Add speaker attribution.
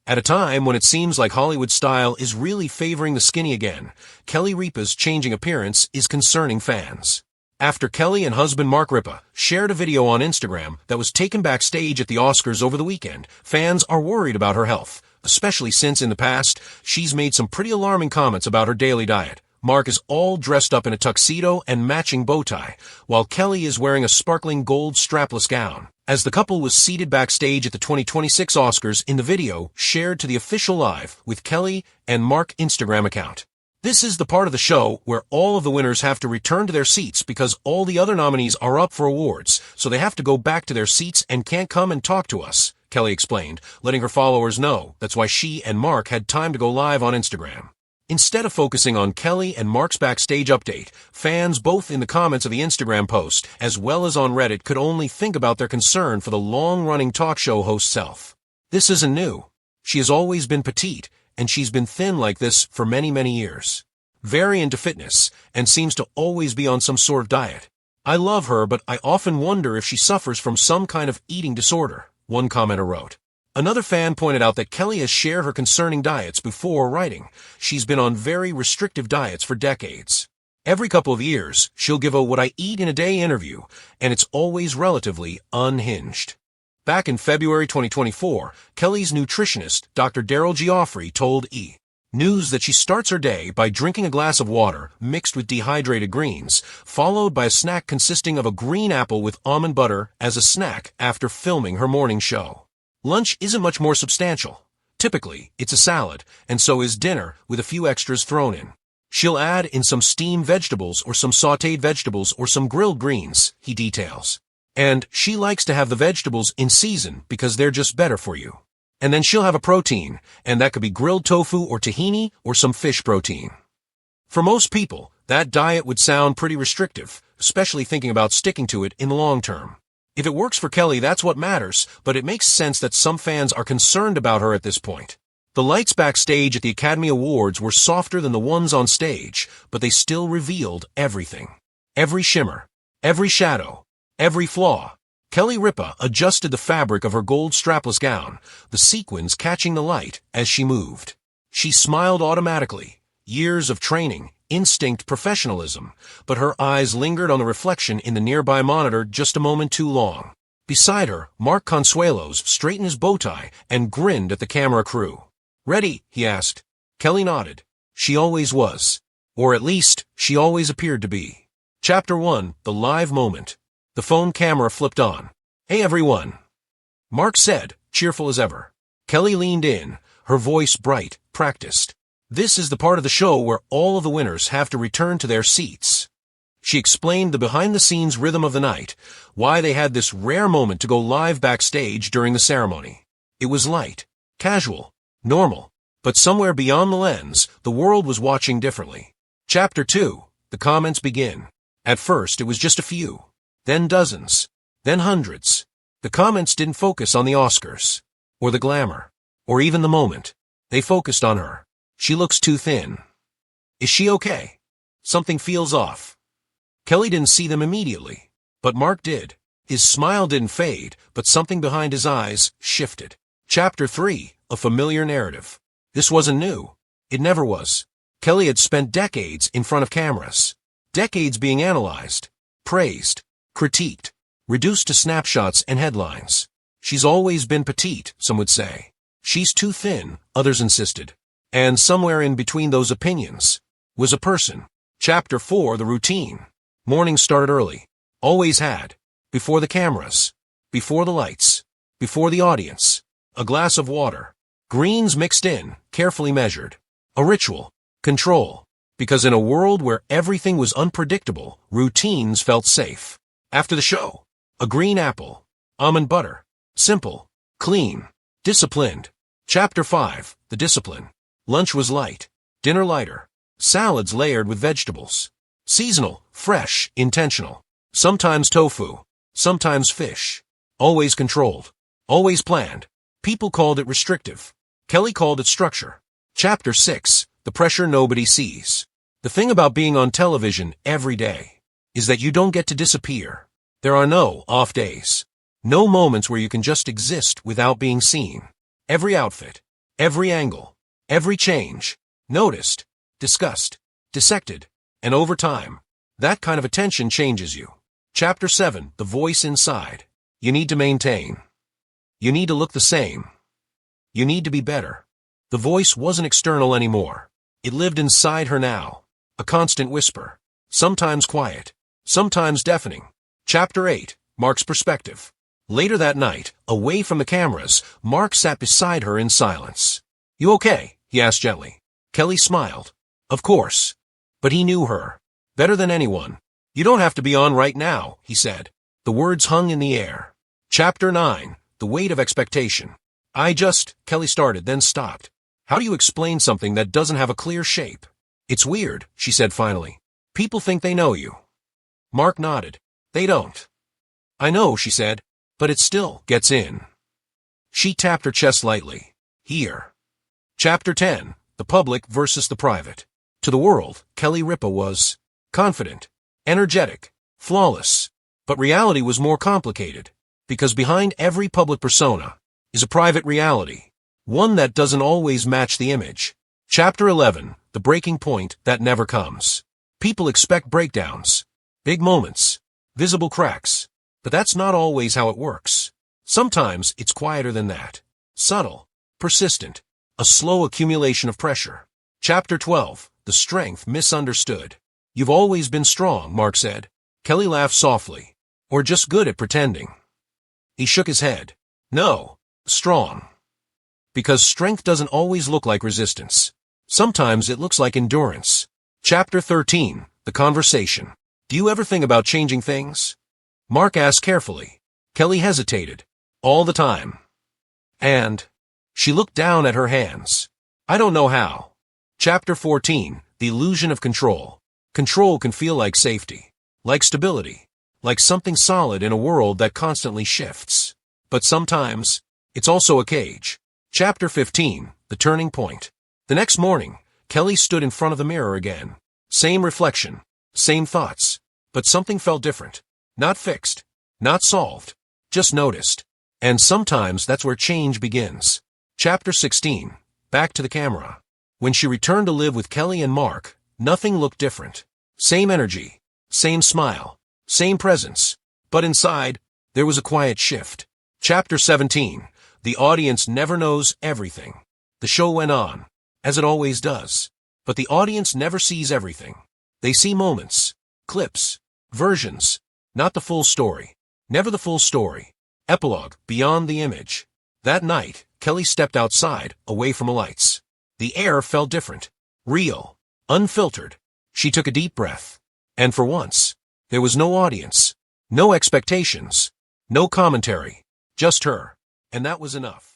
Speaker 1: At a time when it seems like Hollywood style is really favoring the skinny again, Kelly Ripa's changing appearance is concerning fans. After Kelly and husband Mark Ripa shared a video on Instagram that was taken backstage at the Oscars over the weekend, fans are worried about her health, especially since in the past, she's made some pretty alarming comments about her daily diet. Mark is all dressed up in a tuxedo and matching bow tie, while Kelly is wearing a sparkling gold strapless gown. As the couple was seated backstage at the 2026 Oscars in the video shared to the official Live with Kelly and Mark Instagram account. This is the part of the show where all of the winners have to return to their seats because all the other nominees are up for awards, so they have to go back to their seats and can't come and talk to us, Kelly explained, letting her followers know that's why she and Mark had time to go live on Instagram. Instead of focusing on Kelly and Mark's backstage update, fans both in the comments of the Instagram post as well as on Reddit could only think about their concern for the long-running talk show host's health. This isn't new. She has always been petite, and she's been thin like this for many, many years. Very into fitness, and seems to always be on some sort of diet. I love her, but I often wonder if she suffers from some kind of eating disorder, one commenter wrote. Another fan pointed out that Kelly has shared her concerning diets before writing. She's been on very restrictive diets for decades. Every couple of years, she'll give a "what I eat in a day" interview, and it's always relatively unhinged. Back in February 2024, Kelly's nutritionist, Dr. Daryl Geoffrey, told E! News that she starts her day by drinking a glass of water mixed with dehydrated greens, followed by a snack consisting of a green apple with almond butter as a snack after filming her morning show. Lunch isn't much more substantial. Typically, it's a salad, and so is dinner with a few extras thrown in. She'll add in some steamed vegetables or some sautéed vegetables or some grilled greens, he details. And she likes to have the vegetables in season because they're just better for you. And then she'll have a protein, and that could be grilled tofu or tahini or some fish protein. For most people, that diet would sound pretty restrictive, especially thinking about sticking to it in the long term. If it works for Kelly, that's what matters, but it makes sense that some fans are concerned about her at this point. The lights backstage at the Academy Awards were softer than the ones on stage, but they still revealed everything. Every shimmer, every shadow, every flaw. Kelly Ripa adjusted the fabric of her gold strapless gown, the sequins catching the light as she moved. She smiled automatically. Years of training, instinct, professionalism, but her eyes lingered on the reflection in the nearby monitor just a moment too long. Beside her, Mark Consuelos straightened his bow tie and grinned at the camera crew. "Ready?" he asked. Kelly nodded. She always was. Or at least, she always appeared to be. Chapter 1, The Live Moment. The phone camera flipped on. "Hey everyone," Mark said, cheerful as ever. Kelly leaned in, her voice bright, practiced. "This is the part of the show where all of the winners have to return to their seats." She explained the behind-the-scenes rhythm of the night, why they had this rare moment to go live backstage during the ceremony. It was light, casual, normal, but somewhere beyond the lens, the world was watching differently. Chapter 2, the comments begin. At first, it was just a few, then dozens, then hundreds. The comments didn't focus on the Oscars, or the glamour, or even the moment. They focused on her. "She looks too thin. Is she okay? Something feels off." Kelly didn't see them immediately, but Mark did. His smile didn't fade, but something behind his eyes shifted. Chapter 3, a familiar narrative. This wasn't new. It never was. Kelly had spent decades in front of cameras. Decades being analyzed, praised, critiqued, reduced to snapshots and headlines. She's always been petite, some would say. She's too thin, others insisted. And somewhere in between those opinions was a person. Chapter 4, the routine. Morning started early. Always had. Before the cameras. Before the lights. Before the audience. A glass of water. Greens mixed in, carefully measured. A ritual. Control. Because in a world where everything was unpredictable, routines felt safe. After the show, a green apple. Almond butter. Simple. Clean. Disciplined. Chapter 5, the discipline. Lunch was light. Dinner lighter. Salads layered with vegetables. Seasonal, fresh, intentional. Sometimes tofu. Sometimes fish. Always controlled. Always planned. People called it restrictive. Kelly called it structure. Chapter 6, the pressure nobody sees. The thing about being on television every day is that you don't get to disappear. There are no off days. No moments where you can just exist without being seen. Every outfit, Every angle, every change, noticed, discussed, dissected, and over time, that kind of attention changes you. Chapter 7, The Voice Inside. You need to maintain. You need to look the same. You need to be better. The voice wasn't external anymore. It lived inside her now. A constant whisper. Sometimes quiet. Sometimes deafening. Chapter 8, Mark's Perspective. Later that night, away from the cameras, Mark sat beside her in silence. "You okay?" he asked gently. Kelly smiled. Of course. But he knew her. Better than anyone. "You don't have to be on right now," he said. The words hung in the air. Chapter 9, The Weight of Expectation. Kelly started, then stopped. "How do you explain something that doesn't have a clear shape?" "It's weird," she said finally. "People think they know you." Mark nodded. "They don't." "I know," she said, "but it still gets in." She tapped her chest lightly. "Here." Chapter 10, The Public versus the Private. To the world, Kelly Ripa was confident, energetic, flawless. But reality was more complicated, because behind every public persona is a private reality, one that doesn't always match the image. Chapter 11, The Breaking Point That Never Comes. People expect breakdowns, big moments, visible cracks, but that's not always how it works. Sometimes it's quieter than that. Subtle, persistent, a slow accumulation of pressure. Chapter 12, The Strength Misunderstood. "You've always been strong," Mark said. Kelly laughed softly. "Or just good at pretending." He shook his head. "No, strong. Because strength doesn't always look like resistance. Sometimes it looks like endurance." Chapter 13, The Conversation. "Do you ever think about changing things?" Mark asked carefully. Kelly hesitated. "All the time." "And?" She looked down at her hands. "I don't know how." Chapter 14, The Illusion of Control. Control can feel like safety, like stability, like something solid in a world that constantly shifts. But sometimes, it's also a cage. Chapter 15, The Turning Point. The next morning, Kelly stood in front of the mirror again. Same reflection, same thoughts, but something felt different. Not fixed, not solved, just noticed. And sometimes that's where change begins. Chapter 16, Back to the Camera. When she returned to live with Kelly and Mark, nothing looked different. Same energy, same smile, same presence. But inside, there was a quiet shift. Chapter 17, The Audience Never Knows Everything. The show went on, as it always does. But the audience never sees everything. They see moments, clips, versions, not the full story. Never the full story. Epilogue, beyond the image. That night, Kelly stepped outside, away from the lights. The air felt different, real, unfiltered. She took a deep breath. And for once, there was no audience, no expectations, no commentary, just her. And that was enough.